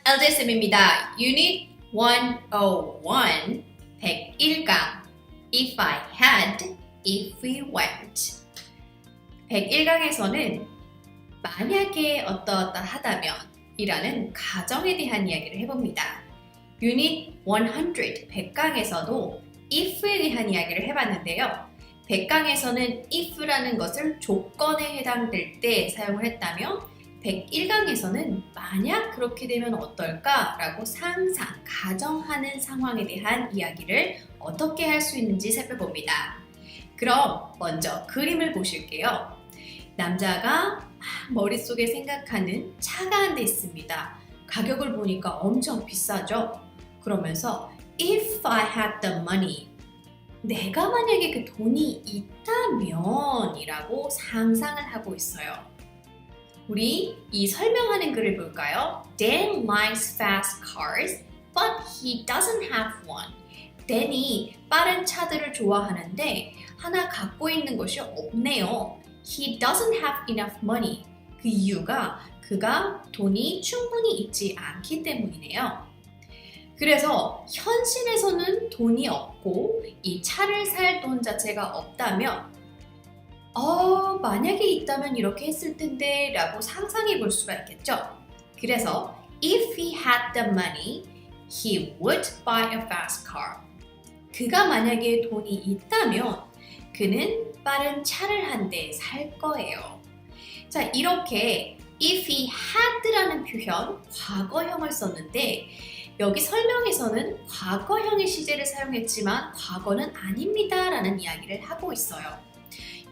LJ쌤입니다. Unit 101, 101강 If I had, if we went 101강에서는 만약에 어떠어떠 하다면 이라는 가정에 대한 이야기를 해봅니다. Unit 100, 100강에서도 if에 대한 이야기를 해봤는데요. 100강에서는 if라는 것을 조건에 해당될 때 사용을 했다면 101강에서는 만약 그렇게 되면 어떨까? 라고 상상, 가정하는 상황에 대한 이야기를 어떻게 할 수 있는지 살펴봅니다. 그럼 먼저 그림을 보실게요. 남자가 머릿속에 생각하는 차가 한 대 있습니다. 가격을 보니까 엄청 비싸죠? 그러면서 If I had the money, 내가 만약에 그 돈이 있다면 이라고 상상을 하고 있어요. 우리 이 설명하는 글을 볼까요? Dan likes fast cars, but he doesn't have one. 댄이 빠른 차들을 좋아하는데 하나 갖고 있는 것이 없네요. He doesn't have enough money. 그 이유가 그가 돈이 충분히 있지 않기 때문이네요. 그래서 현실에서는 돈이 없고 이 차를 살 돈 자체가 없다면 만약에 있다면 이렇게 했을 텐데 라고 상상해 볼 수가 있겠죠. 그래서 if he had the money, he would buy a fast car. 그가 만약에 돈이 있다면 그는 빠른 차를 한 대 살 거예요. 자, 이렇게 if he had라는 표현, 과거형을 썼는데 여기 설명에서는 과거형의 시제를 사용했지만 과거는 아닙니다 라는 이야기를 하고 있어요.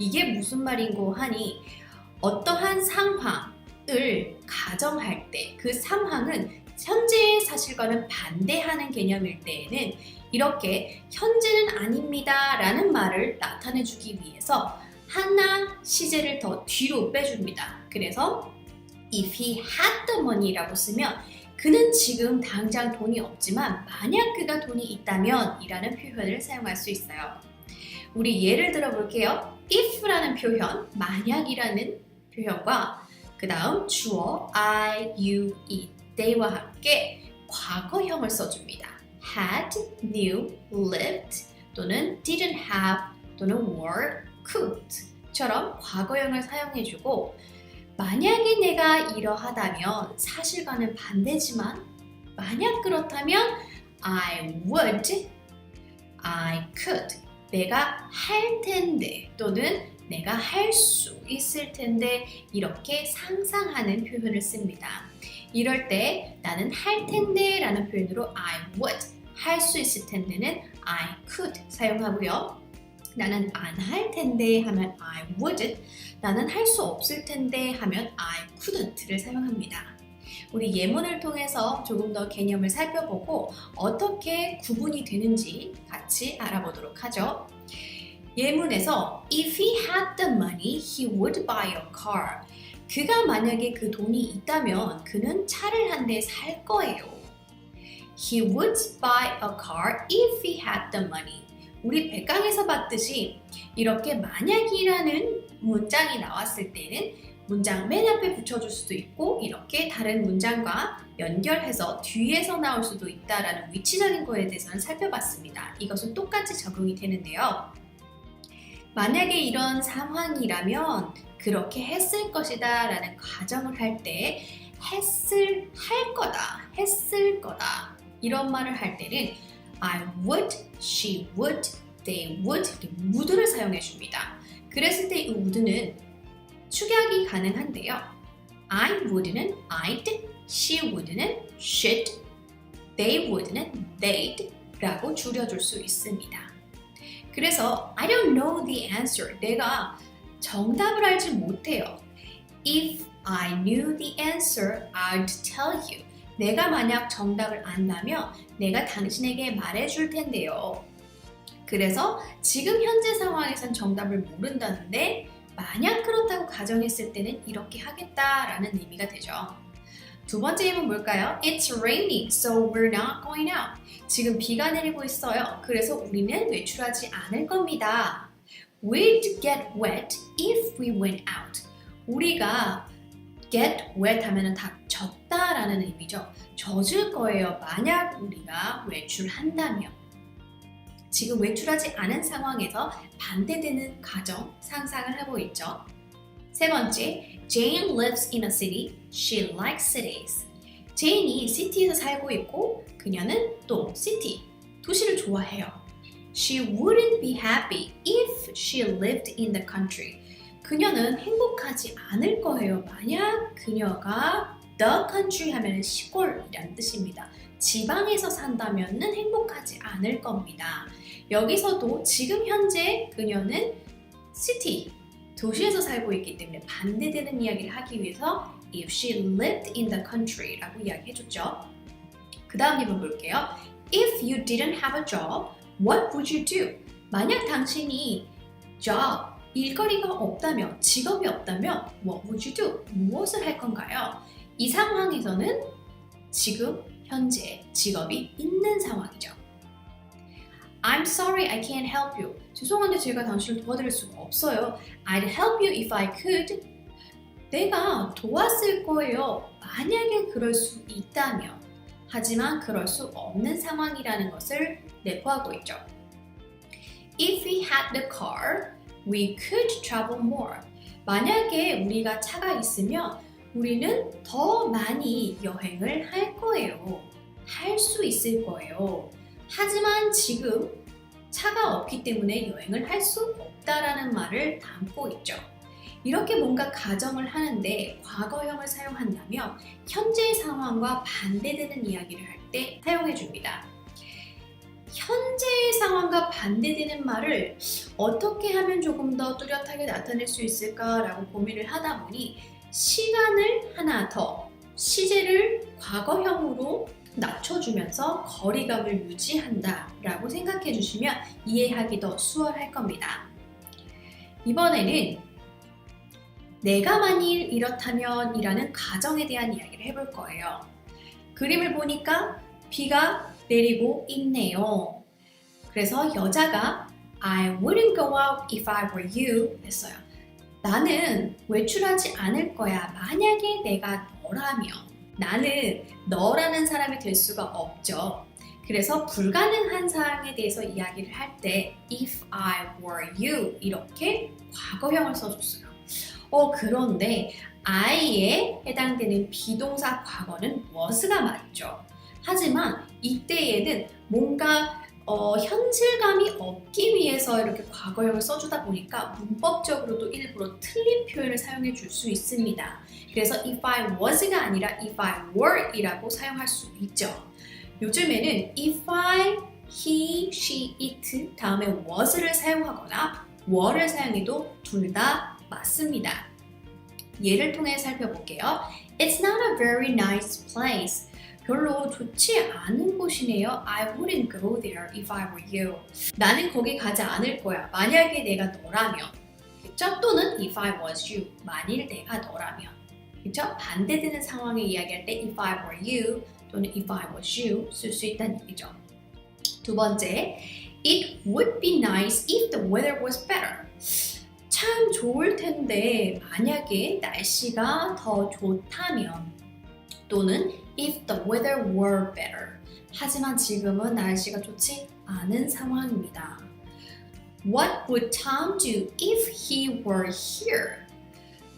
이게 무슨 말인고 하니 어떠한 상황을 가정할 때 그 상황은 현재의 사실과는 반대하는 개념일 때에는 이렇게 현재는 아닙니다 라는 말을 나타내주기 위해서 하나 시제를 더 뒤로 빼줍니다. 그래서 if he had the money 라고 쓰면 그는 지금 당장 돈이 없지만 만약 그가 돈이 있다면 이라는 표현을 사용할 수 있어요. 우리 예를 들어 볼게요. if라는 표현, 만약이라는 표현과 그 다음 주어 I, you, it, they와 함께 과거형을 써줍니다. had, knew, lived 또는 didn't have 또는 were, could 처럼 과거형을 사용해주고 만약에 내가 이러하다면 사실과는 반대지만 만약 그렇다면 I would, I could 내가 할 텐데 또는 내가 할 수 있을 텐데 이렇게 상상하는 표현을 씁니다. 이럴 때 나는 할 텐데 라는 표현으로 I would, 할 수 있을 텐데는 I could 사용하고요. 나는 안 할 텐데 하면 I wouldn't, 나는 할 수 없을 텐데 하면 I couldn't를 사용합니다. 우리 예문을 통해서 조금 더 개념을 살펴보고 어떻게 구분이 되는지 같이 알아보도록 하죠. 예문에서 If he had the money, he would buy a car. 그가 만약에 그 돈이 있다면 그는 차를 한 대 살 거예요. He would buy a car if he had the money. 우리 100강에서 봤듯이 이렇게 만약이라는 문장이 나왔을 때는 문장 맨 앞에 붙여줄 수도 있고 이렇게 다른 문장과 연결해서 뒤에서 나올 수도 있다라는 위치적인 거에 대해서는 살펴봤습니다. 이것은 똑같이 적용이 되는데요. 만약에 이런 상황이라면 그렇게 했을 것이다 라는 가정을 할 때 할 거다 이런 말을 할 때는 I would, she would, they would 이렇게 would를 사용해 줍니다. 그랬을 때 이 would는 축약이 가능한데요. I would는 I'd, she would는 she'd, they would는 they'd 라고 줄여줄 수 있습니다. 그래서 I don't know the answer. 내가 정답을 알지 못해요. If I knew the answer, I'd tell you. 내가 만약 정답을 안다면 내가 당신에게 말해줄 텐데요. 그래서 지금 현재 상황에선 정답을 모른다는데 만약 그렇다고 가정했을 때는 이렇게 하겠다라는 의미가 되죠. 두 번째 예문 뭘까요? It's raining, so we're not going out. 지금 비가 내리고 있어요. 그래서 우리는 외출하지 않을 겁니다. We'd get wet if we went out. 우리가 get wet 하면은 다 젖다라는 의미죠. 젖을 거예요. 만약 우리가 외출한다면. 지금 외출하지 않은 상황에서 반대되는 가정 상상을 하고 있죠. 세 번째, Jane lives in a city. She likes cities. 제인이 시티에서 살고 있고 그녀는 또 시티, 도시를 좋아해요. She wouldn't be happy if she lived in the country. 그녀는 행복하지 않을 거예요. 만약 그녀가 the country 하면 시골이라는 뜻입니다. 지방에서 산다면 행복하지 않을 겁니다. 여기서도 지금 현재 그녀는 city, 도시에서 살고 있기 때문에 반대되는 이야기를 하기 위해서 if she lived in the country 라고 이야기해줬죠. 그 다음 예문 볼게요. If you didn't have a job, what would you do? 만약 당신이 job, 일거리가 없다면, 직업이 없다면 what would you do? 무엇을 할 건가요? 이 상황에서는 지금 현재 직업이 있는 상황이죠. I'm sorry I can't help you. 죄송한데 제가 당신을 도와드릴 수가 없어요. I'd help you if I could. 내가 도왔을 거예요. 만약에 그럴 수 있다면. 하지만 그럴 수 없는 상황이라는 것을 내포하고 있죠. If we had the car, we could travel more. 만약에 우리가 차가 있으면 우리는 더 많이 여행을 할 거예요. 할 수 있을 거예요. 하지만 지금 차가 없기 때문에 여행을 할 수 없다라는 말을 담고 있죠. 이렇게 뭔가 가정을 하는데 과거형을 사용한다면 현재의 상황과 반대되는 이야기를 할 때 사용해 줍니다. 현재의 상황과 반대되는 말을 어떻게 하면 조금 더 뚜렷하게 나타낼 수 있을까라고 고민을 하다 보니 시간을 하나 더, 시제를 과거형으로 낮춰주면서 거리감을 유지한다라고 생각해 주시면 이해하기 더 수월할 겁니다. 이번에는 내가 만일 이렇다면 이라는 가정에 대한 이야기를 해볼 거예요. 그림을 보니까 비가 내리고 있네요. 그래서 여자가 I wouldn't go out if I were you 했어요. 나는 외출하지 않을 거야. 만약에 내가 너라면. 나는 너라는 사람이 될 수가 없죠. 그래서 불가능한 사항에 대해서 이야기를 할 때 if I were you 이렇게 과거형을 써줬어요. 그런데 I에 해당되는 비동사 과거는 was가 맞죠. 하지만 이때에는 뭔가 현실감이 없기 위해서 이렇게 과거형을 써주다 보니까 문법적으로도 일부러 틀린 표현을 사용해 줄 수 있습니다. 그래서 if I was가 아니라 if I were 이라고 사용할 수 있죠. 요즘에는 if I, he, she, it 다음에 was를 사용하거나 were를 사용해도 둘 다 맞습니다. 예를 통해 살펴볼게요. It's not a very nice place. 별로 좋지 않은 곳이네요. I wouldn't go there if I were you. 나는 거기 가지 않을 거야. 만약에 내가 너라면. 그쵸? 또는 if I was you. 만일 내가 너라면. 그쵸? 반대되는 상황을 이야기할 때 if I were you 또는 if I was you 쓸 수 있다는 얘기죠. 두 번째, It would be nice if the weather was better. 참 좋을 텐데 만약에 날씨가 더 좋다면 또는 if the weather were better. 하지만 지금은 날씨가 좋지 않은 상황입니다. What would Tom do if he were here?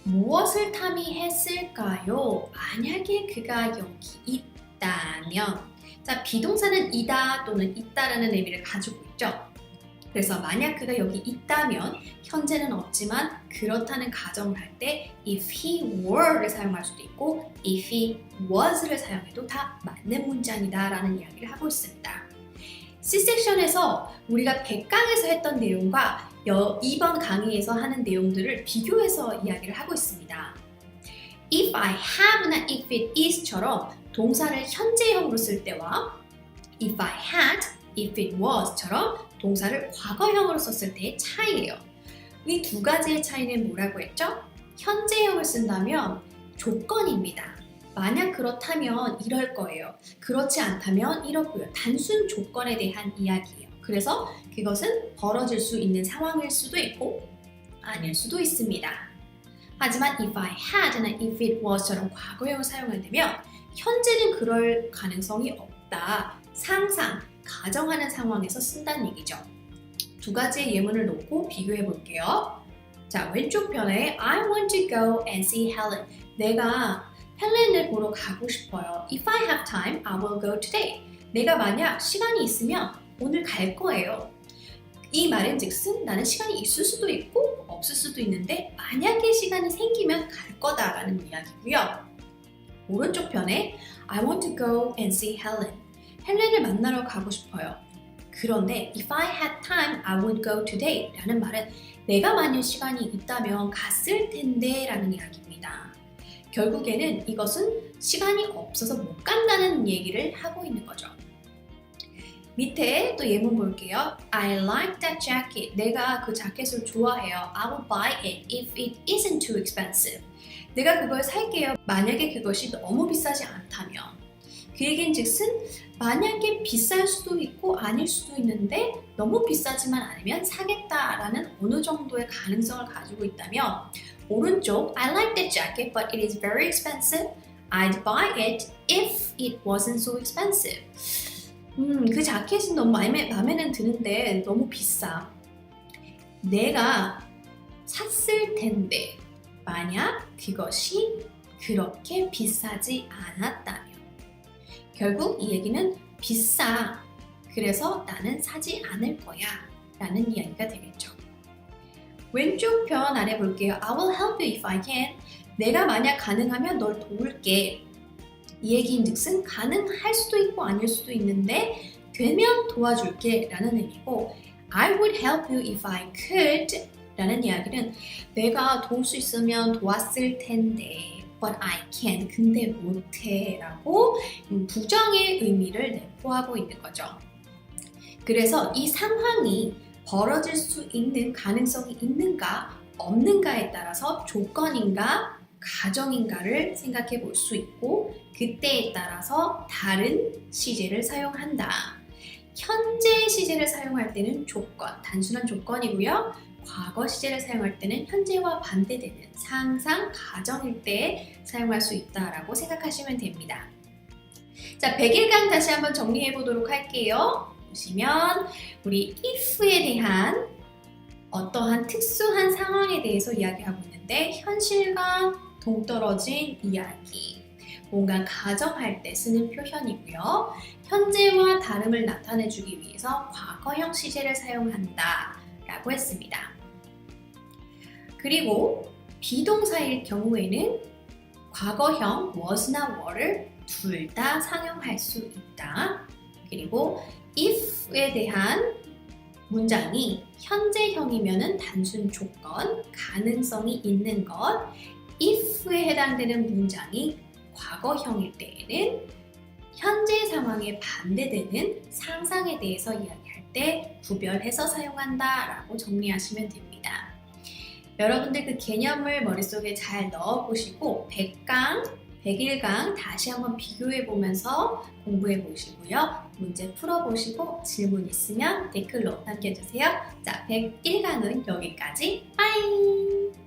무엇을 탐이 했을까요? 만약에 그가 여기 있다면. 자, 비동사는 이다 또는 있다라는 의미를 가지고 있죠. 그래서 만약 그가 여기 있다면 현재는 없지만 그렇다는 가정을 할 때 if he were를 사용할 수도 있고 if he was를 사용해도 다 맞는 문장이다 라는 이야기를 하고 있습니다. C섹션에서 우리가 100강에서 했던 내용과 이번 강의에서 하는 내용들을 비교해서 이야기를 하고 있습니다. If I have나 if it is처럼 동사를 현재형으로 쓸 때와 if I had, if it was처럼 동사를 과거형으로 썼을 때의 차이예요. 이 두 가지의 차이는 뭐라고 했죠? 현재형을 쓴다면 조건입니다. 만약 그렇다면 이럴 거예요. 그렇지 않다면 이렇고요. 단순 조건에 대한 이야기예요. 그래서 그것은 벌어질 수 있는 상황일 수도 있고 아닐 수도 있습니다. 하지만 if I had나 if it was처럼 과거형을 사용을 되면 현재는 그럴 가능성이 없다. 상상, 가정하는 상황에서 쓴다는 얘기죠. 두 가지의 예문을 놓고 비교해 볼게요. 자, 왼쪽 편에 I want to go and see Helen. 내가 헬렌을 보러 가고 싶어요. If I have time, I will go today. 내가 만약 시간이 있으면 오늘 갈 거예요. 이 말은 즉슨 나는 시간이 있을 수도 있고 없을 수도 있는데 만약에 시간이 생기면 갈 거다라는 이야기고요. 오른쪽 편에 I want to go and see Helen. 헬렌을 만나러 가고 싶어요. 그런데 if I had time, I would go today 라는 말은 내가 만약 시간이 있다면 갔을 텐데 라는 이야기입니다. 결국에는 이것은 시간이 없어서 못 간다는 얘기를 하고 있는 거죠. 밑에 또 예문 볼게요. I like that jacket. 내가 그 자켓을 좋아해요. I will buy it if it isn't too expensive. 내가 그걸 살게요. 만약에 그것이 너무 비싸지 않다면. 그 얘기는 즉슨 만약에 비쌀 수도 있고 아닐 수도 있는데 너무 비싸지만 않으면 사겠다라는 어느 정도의 가능성을 가지고 있다면 오른쪽 I like that jacket but it is very expensive. I'd buy it if it wasn't so expensive. 그 자켓은 너무 마음에는 드는데 너무 비싸. 내가 샀을 텐데 만약 그것이 그렇게 비싸지 않았다면 결국 이 얘기는 비싸. 그래서 나는 사지 않을 거야 라는 이야기가 되겠죠. 왼쪽 편 아래 볼게요. I will help you if I can. 내가 만약 가능하면 널 도울게. 이 얘기인 즉슨 가능할 수도 있고 아닐 수도 있는데 되면 도와줄게 라는 의미고 I would help you if I could 라는 이야기는 내가 도울 수 있으면 도왔을 텐데 but I can't, 근데 못해 라고 부정의 의미를 내포하고 있는 거죠. 그래서 이 상황이 벌어질 수 있는 가능성이 있는가 없는가에 따라서 조건인가 가정인가를 생각해 볼 수 있고 그때에 따라서 다른 시제를 사용한다. 현재 시제를 사용할 때는 조건, 단순한 조건이고요. 과거 시제를 사용할 때는 현재와 반대되는 상상, 가정일 때 사용할 수 있다라고 생각하시면 됩니다. 자, 100일강 다시 한번 정리해 보도록 할게요. 보시면 우리 if에 대한 어떠한 특수한 상황에 대해서 이야기하고 있는데 현실과 동떨어진 이야기, 뭔가 가정할 때 쓰는 표현이고요. 현재와 다름을 나타내주기 위해서 과거형 시제를 사용한다 라고 했습니다. 그리고 비동사일 경우에는 과거형 was나 were를 둘 다 상용할 수 있다. 그리고 if에 대한 문장이 현재형이면 단순 조건, 가능성이 있는 것, if에 해당되는 문장이 과거형일 때에는 현재 상황에 반대되는 상상에 대해서 이야기할 때 구별해서 사용한다라고 정리하시면 됩니다. 여러분들 그 개념을 머릿속에 잘 넣어보시고 100강, 100일강 다시 한번 비교해보면서 공부해보시고요. 문제 풀어보시고 질문 있으면 댓글로 남겨주세요. 자, 101강은 여기까지. 빠이!